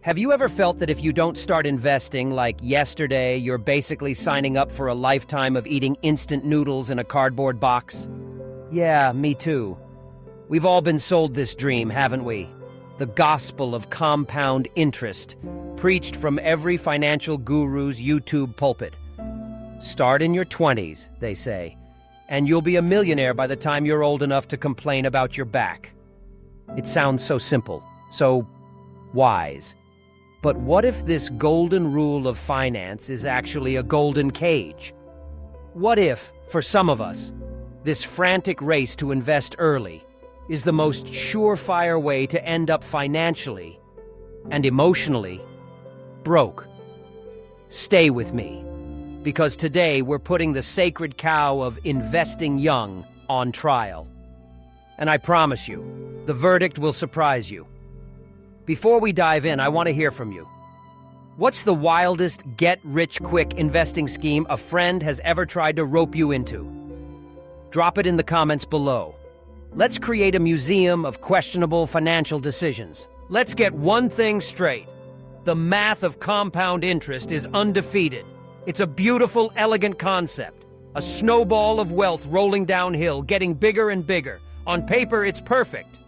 Have you ever felt that if you don't start investing like yesterday, you're basically signing up for a lifetime of eating instant noodles in a cardboard box? Yeah, me too. We've all been sold this dream, haven't we? The gospel of compound interest, preached from every financial guru's YouTube pulpit. Start in your 20s, they say, and you'll be a millionaire by the time you're old enough to complain about your back. It sounds so simple, so wise. But what if this golden rule of finance is actually a golden cage? What if, for some of us, this frantic race to invest early is the most surefire way to end up financially and emotionally broke? Stay with me, because today we're putting the sacred cow of investing young on trial. And I promise you, the verdict will surprise you. Before we dive in, I want to hear from you. What's the wildest get-rich-quick investing scheme a friend has ever tried to rope you into? Drop it in the comments below. Let's create a museum of questionable financial decisions. Let's get one thing straight. The math of compound interest is undefeated. It's a beautiful, elegant concept. A snowball of wealth rolling downhill, getting bigger and bigger. On paper, it's perfect.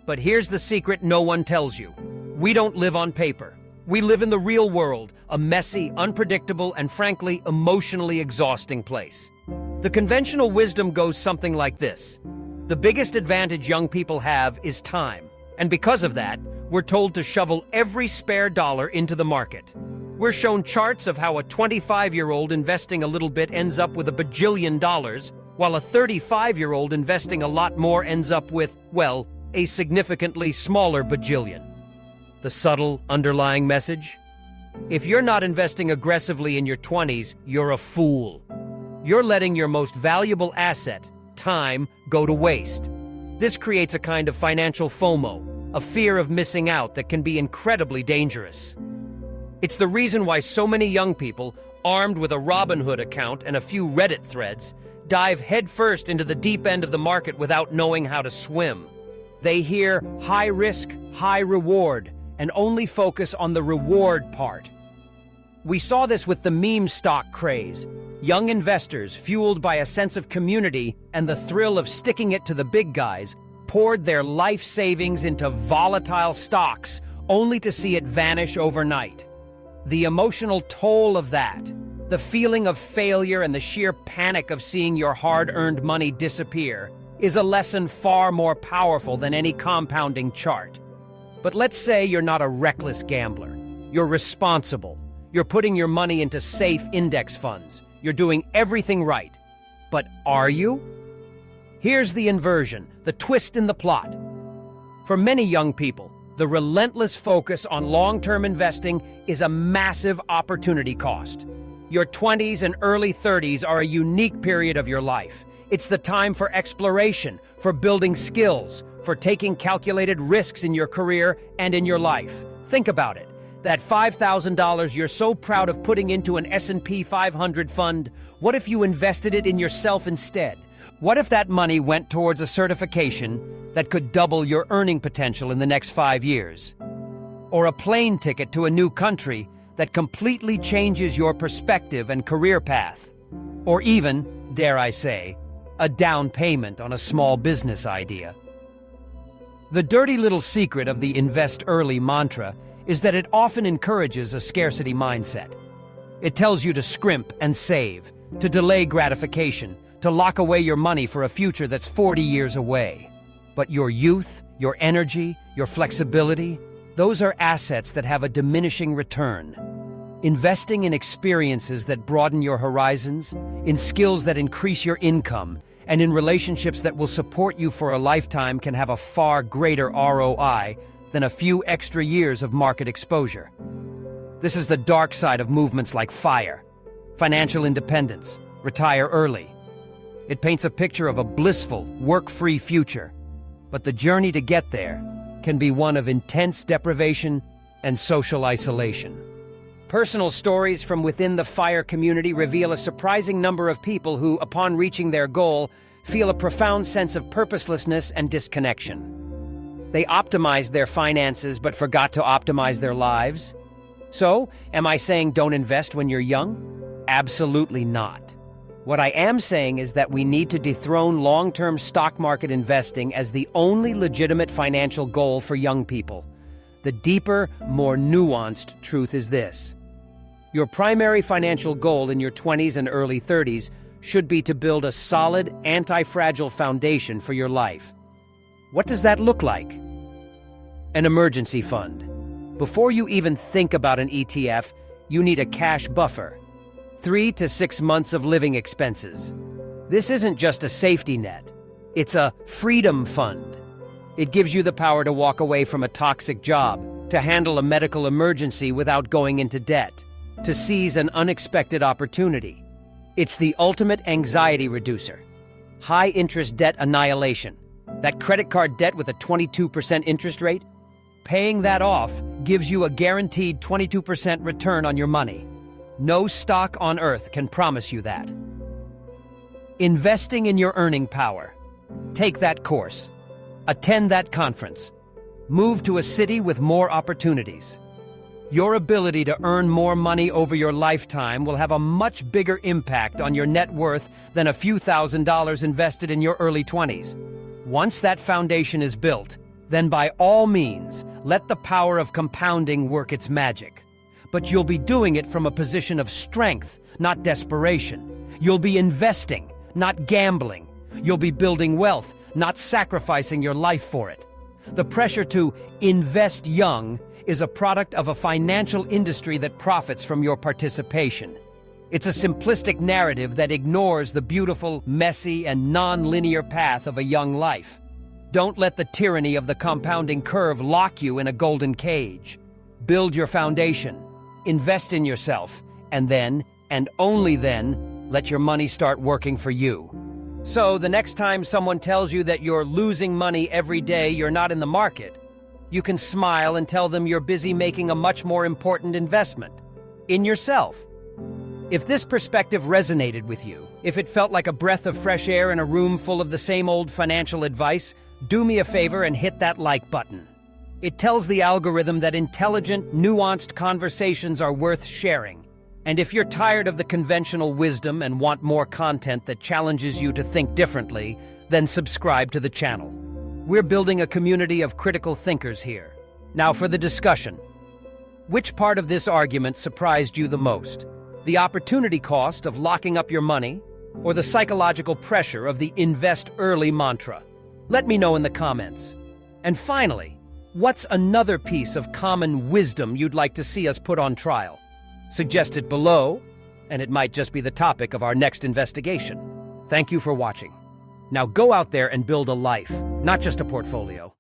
But here's the secret no one tells you. We don't live on paper. We live in the real world, a messy, unpredictable, and frankly, emotionally exhausting place. The conventional wisdom goes something like this. The biggest advantage young people have is time. And because of that, we're told to shovel every spare dollar into the market. We're shown charts of how a 25-year-old investing a little bit ends up with $1 bajillion, while a 35-year-old investing a lot more ends up with, well, a significantly smaller bajillion. The subtle underlying message? If you're not investing aggressively in your 20s, you're a fool. You're letting your most valuable asset, time, go to waste. This creates a kind of financial FOMO, a fear of missing out that can be incredibly dangerous. It's the reason why so many young people, armed with a Robinhood account and a few Reddit threads, dive headfirst into the deep end of the market without knowing how to swim. They hear high risk, high reward, and only focus on the reward part. We saw this with the meme stock craze. Young investors, fueled by a sense of community and the thrill of sticking it to the big guys, poured their life savings into volatile stocks, only to see it vanish overnight. The emotional toll of that, the feeling of failure and the sheer panic of seeing your hard-earned money disappear, is a lesson far more powerful than any compounding chart. But let's say you're not a reckless gambler. You're responsible. You're putting your money into safe index funds. You're doing everything right. But are you? Here's the inversion, the twist in the plot. For many young people, the relentless focus on long-term investing is a massive opportunity cost. Your 20s and early 30s are a unique period of your life. It's the time for exploration, for building skills, for taking calculated risks in your career and in your life. Think about it. That $5,000 you're so proud of putting into an S&P 500 fund, what if you invested it in yourself instead? What if that money went towards a certification that could double your earning potential in the next 5 years? Or a plane ticket to a new country that completely changes your perspective and career path? Or even, dare I say, a down payment on a small business idea? The dirty little secret of the invest early mantra is that it often encourages a scarcity mindset. It tells you to scrimp and save, to delay gratification, to lock away your money for a future that's 40 years away. But your youth, your energy, your flexibility, those are assets that have a diminishing return. Investing in experiences that broaden your horizons, in skills that increase your income, and in relationships that will support you for a lifetime can have a far greater ROI than a few extra years of market exposure. This is the dark side of movements like FIRE, financial independence, retire early. It paints a picture of a blissful, work-free future, but the journey to get there can be one of intense deprivation and social isolation. Personal stories from within the FIRE community reveal a surprising number of people who, upon reaching their goal, feel a profound sense of purposelessness and disconnection. They optimized their finances but forgot to optimize their lives. So, am I saying don't invest when you're young? Absolutely not. What I am saying is that we need to dethrone long-term stock market investing as the only legitimate financial goal for young people. The deeper, more nuanced truth is this. Your primary financial goal in your 20s and early 30s should be to build a solid, anti-fragile foundation for your life. What does that look like? An emergency fund. Before you even think about an ETF, you need a cash buffer. 3 to 6 months of living expenses. This isn't just a safety net. It's a freedom fund. It gives you the power to walk away from a toxic job, to handle a medical emergency without going into debt, to seize an unexpected opportunity. It's the ultimate anxiety reducer. High-interest debt annihilation. That credit card debt with a 22% interest rate? Paying that off gives you a guaranteed 22% return on your money. No stock on earth can promise you that. Investing in your earning power. Take that course. Attend that conference. Move to a city with more opportunities. Your ability to earn more money over your lifetime will have a much bigger impact on your net worth than a few $1,000s invested in your early 20s. Once that foundation is built, then by all means, let the power of compounding work its magic. But you'll be doing it from a position of strength, not desperation. You'll be investing, not gambling. You'll be building wealth, not sacrificing your life for it. The pressure to invest young is a product of a financial industry that profits from your participation. It's a simplistic narrative that ignores the beautiful, messy, and non-linear path of a young life. Don't let the tyranny of the compounding curve lock you in a golden cage. Build your foundation, invest in yourself, and then, and only then, let your money start working for you. So the next time someone tells you that you're losing money every day you're not in the market, you can smile and tell them you're busy making a much more important investment, in yourself. If this perspective resonated with you, if it felt like a breath of fresh air in a room full of the same old financial advice, do me a favor and hit that like button. It tells the algorithm that intelligent, nuanced conversations are worth sharing. And if you're tired of the conventional wisdom and want more content that challenges you to think differently, then subscribe to the channel. We're building a community of critical thinkers here. Now for the discussion. Which part of this argument surprised you the most? The opportunity cost of locking up your money, or the psychological pressure of the invest early mantra? Let me know in the comments. And finally, what's another piece of common wisdom you'd like to see us put on trial? Suggest it below, and it might just be the topic of our next investigation. Thank you for watching. Now go out there and build a life, not just a portfolio.